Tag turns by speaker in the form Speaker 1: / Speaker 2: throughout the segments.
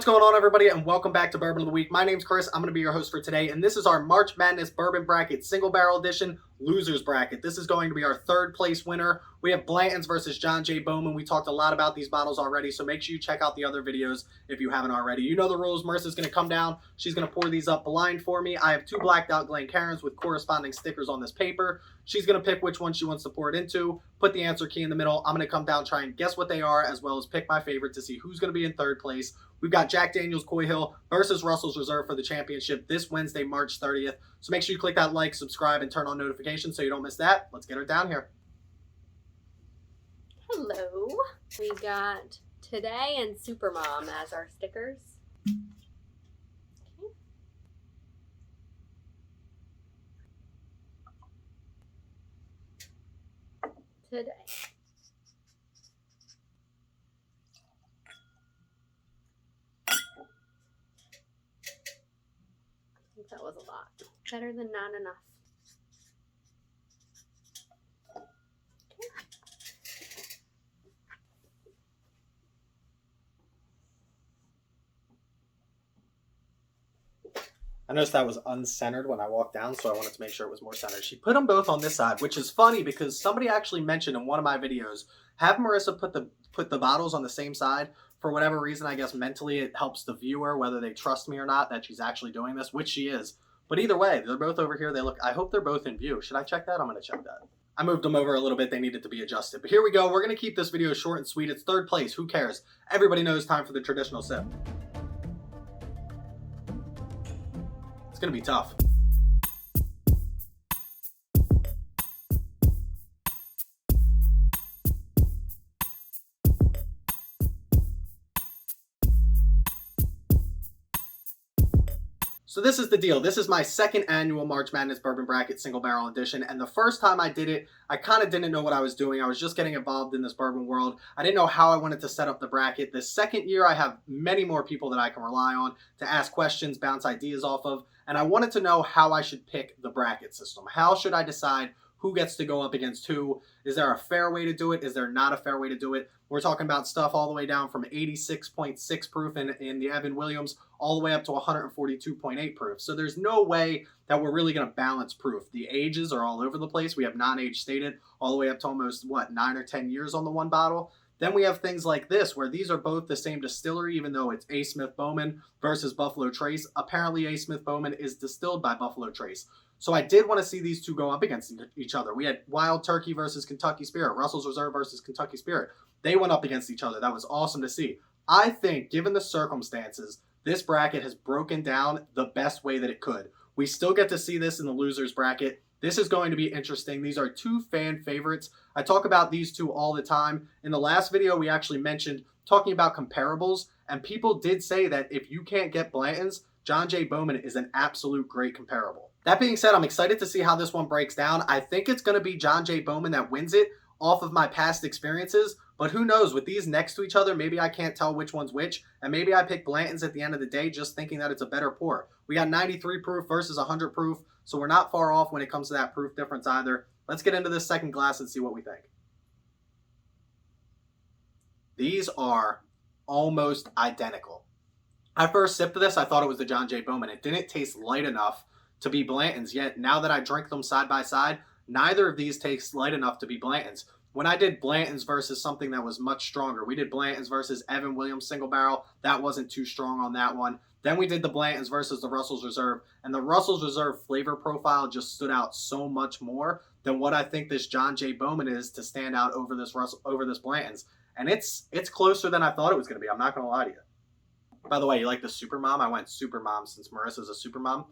Speaker 1: What's going on, everybody, and welcome back to Bourbon of the Week. My name's Chris. I'm going to be your host for today, and this is our March Madness Bourbon Bracket Single Barrel Edition Losers Bracket. This is going to be our third place winner. We have Blanton's versus John J. Bowman. We talked a lot about these bottles already, so make sure you check out the other videos if you haven't already. You know the rules. Marissa's going to come down. She's going to pour these up blind for me. I have two blacked out Glencairns with corresponding stickers on this paper. She's going to pick which one she wants to pour it into, put the answer key in the middle. I'm going to come down, try and guess what they are, as well as pick my favorite to see who's going to be in third place. We've got Jack Daniel's Coy Hill versus Russell's Reserve for the championship this Wednesday, March 30th. So make sure you click that like, subscribe, and turn on notifications so you don't miss that. Let's get her down here.
Speaker 2: Hello. We got Today and Supermom as our stickers. Today. I think that was a lot. Better than not enough.
Speaker 1: I noticed that was uncentered when I walked down, so I wanted to make sure it was more centered. She put them both on this side, which is funny because somebody actually mentioned in one of my videos, have Marissa put the bottles on the same side. For whatever reason, I guess mentally it helps the viewer, whether they trust me or not, that she's actually doing this, which she is. But either way, they're both over here. I hope they're both in view. Should I check that? I'm going to check that. I moved them over a little bit. They needed to be adjusted. But here we go. We're going to keep this video short and sweet. It's third place. Who cares? Everybody knows time for the traditional sip. It's going to be tough. So this is the deal. This is my second annual March Madness Bourbon Bracket Single Barrel Edition, and the first time I did it, I kind of didn't know what I was doing. I was just getting involved in this bourbon world. I didn't know how I wanted to set up the bracket. The second year, I have many more people that I can rely on to ask questions, bounce ideas off of, and I wanted to know how I should pick the bracket system. How should I decide who gets to go up against who? Is there a fair way to do it? Is there not a fair way to do it? We're talking about stuff all the way down from 86.6 proof in the Evan Williams all the way up to 142.8 proof. So there's no way that we're really going to balance proof. The ages are all over the place. We have non-age stated all the way up to almost, 9 or 10 years on the one bottle. Then we have things like this, where these are both the same distillery, even though it's A. Smith Bowman versus Buffalo Trace. Apparently, A. Smith Bowman is distilled by Buffalo Trace. So I did want to see these two go up against each other. We had Wild Turkey versus Kentucky Spirit, Russell's Reserve versus Kentucky Spirit. They went up against each other. That was awesome to see. I think, given the circumstances, this bracket has broken down the best way that it could. We still get to see this in the losers bracket. This is going to be interesting. These are two fan favorites. I talk about these two all the time. In the last video, we actually mentioned talking about comparables, and people did say that if you can't get Blanton's, John J. Bowman is an absolute great comparable. That being said, I'm excited to see how this one breaks down. I think it's going to be John J. Bowman that wins it off of my past experiences, but who knows? With these next to each other, maybe I can't tell which one's which, and maybe I pick Blanton's at the end of the day just thinking that it's a better pour. We got 93 proof versus 100 proof, so we're not far off when it comes to that proof difference either. Let's get into this second glass and see what we think. These are almost identical. I first sipped this, I thought it was the John J. Bowman. It didn't taste light enough to be Blanton's, yet now that I drink them side by side, neither of these taste light enough to be Blanton's. When I did Blanton's versus something that was much stronger, we did Blanton's versus Evan Williams Single Barrel. That wasn't too strong on that one. Then we did the Blanton's versus the Russell's Reserve, and the Russell's Reserve flavor profile just stood out so much more than what I think this John J. Bowman is to stand out over this Blanton's. And it's closer than I thought it was going to be. I'm not going to lie to you. By the way, you like the super mom? I went super mom since Marissa's a super mom.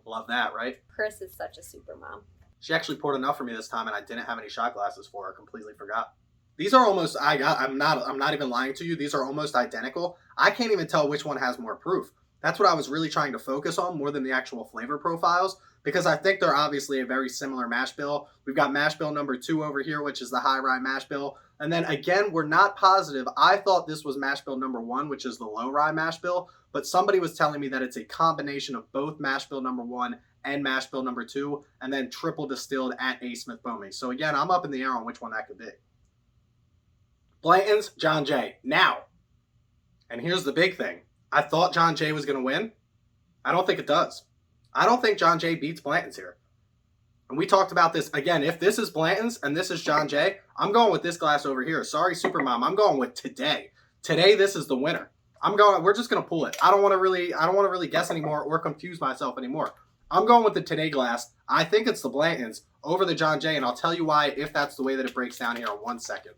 Speaker 1: Love that, right?
Speaker 2: Chris is such a super mom.
Speaker 1: She actually poured enough for me this time, and I didn't have any shot glasses for her. Completely forgot. These are almost, I'm not even lying to you. These are almost identical. I can't even tell which one has more proof. That's what I was really trying to focus on more than the actual flavor profiles, because I think they're obviously a very similar mash bill. We've got mash bill number 2 over here, which is the high rye mash bill. And then again, we're not positive. I thought this was mash bill number 1, which is the low rye mash bill, but somebody was telling me that it's a combination of both mash bill number 1 and mash bill number 2, and then triple distilled at A. Smith Bowman. So again, I'm up in the air on which one that could be. Blanton's, John J. Now, and here's the big thing. I thought John Jay was going to win. I don't think it does. I don't think John Jay beats Blanton's here. And we talked about this. Again, if this is Blanton's and this is John Jay, I'm going with this glass over here. Sorry, Supermom. I'm going with today. Today, this is the winner. We're just going to pull it. I don't want to really guess anymore or confuse myself anymore. I'm going with the today glass. I think it's the Blanton's over the John Jay, and I'll tell you why if that's the way that it breaks down here in 1 second.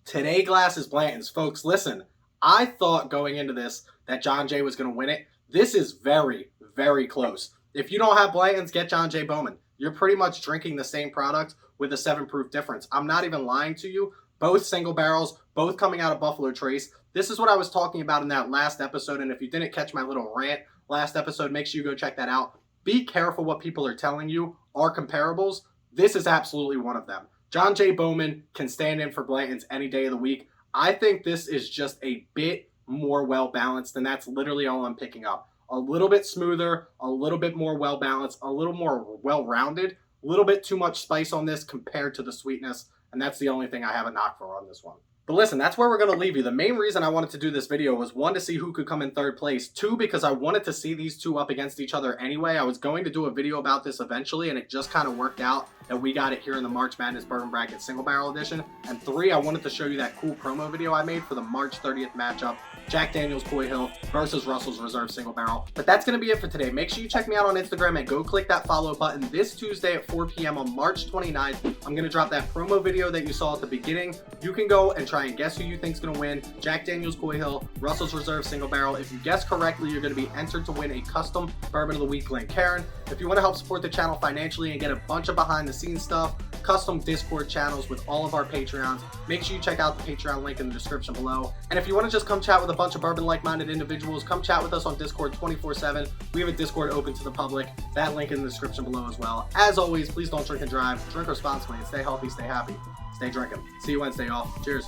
Speaker 1: Today glass is Blanton's. Folks, listen. I thought going into this that John Jay was going to win it. This is very, very close. If you don't have Blanton's, get John Jay Bowman. You're pretty much drinking the same product with a 7 proof difference. I'm not even lying to you. Both single barrels, both coming out of Buffalo Trace. This is what I was talking about in that last episode, and if you didn't catch my little rant last episode, make sure you go check that out. Be careful what people are telling you are comparables. This is absolutely one of them. John Jay Bowman can stand in for Blanton's any day of the week. I think this is just a bit more well-balanced, and that's literally all I'm picking up. A little bit smoother, a little bit more well-balanced, a little more well-rounded, a little bit too much spice on this compared to the sweetness, and that's the only thing I have a knock for on this one. But listen, that's where we're going to leave you. The main reason I wanted to do this video was 1, to see who could come in 3rd place, 2, because I wanted to see these two up against each other anyway. I was going to do a video about this eventually, and it just kind of worked out that we got it here in the March Madness Bourbon Bracket Single Barrel Edition. And 3, I wanted to show you that cool promo video I made for the March 30th matchup, Jack Daniel's Coy Hill versus Russell's Reserve Single Barrel. But that's going to be it for today. Make sure you check me out on Instagram and go click that follow button. This Tuesday at 4 p.m. on March 29th, I'm going to drop that promo video that you saw at the beginning. You can go and try and guess who you think's going to win. Jack Daniel's Coy Hill, Russell's Reserve Single Barrel. If you guess correctly, you're going to be entered to win a custom Bourbon of the Week Glencairn. If you want to help support the channel financially and get a bunch of behind the scenes stuff, custom Discord channels with all of our Patreons, make sure you check out the Patreon link in the description below. And if you want to just come chat with a bunch of bourbon like-minded individuals, come chat with us on Discord 24/7. We have a Discord open to the public. That link in the description below as well. As always, please don't drink and drive. Drink responsibly and stay healthy, stay happy, stay drinking. See you Wednesday, y'all. Cheers.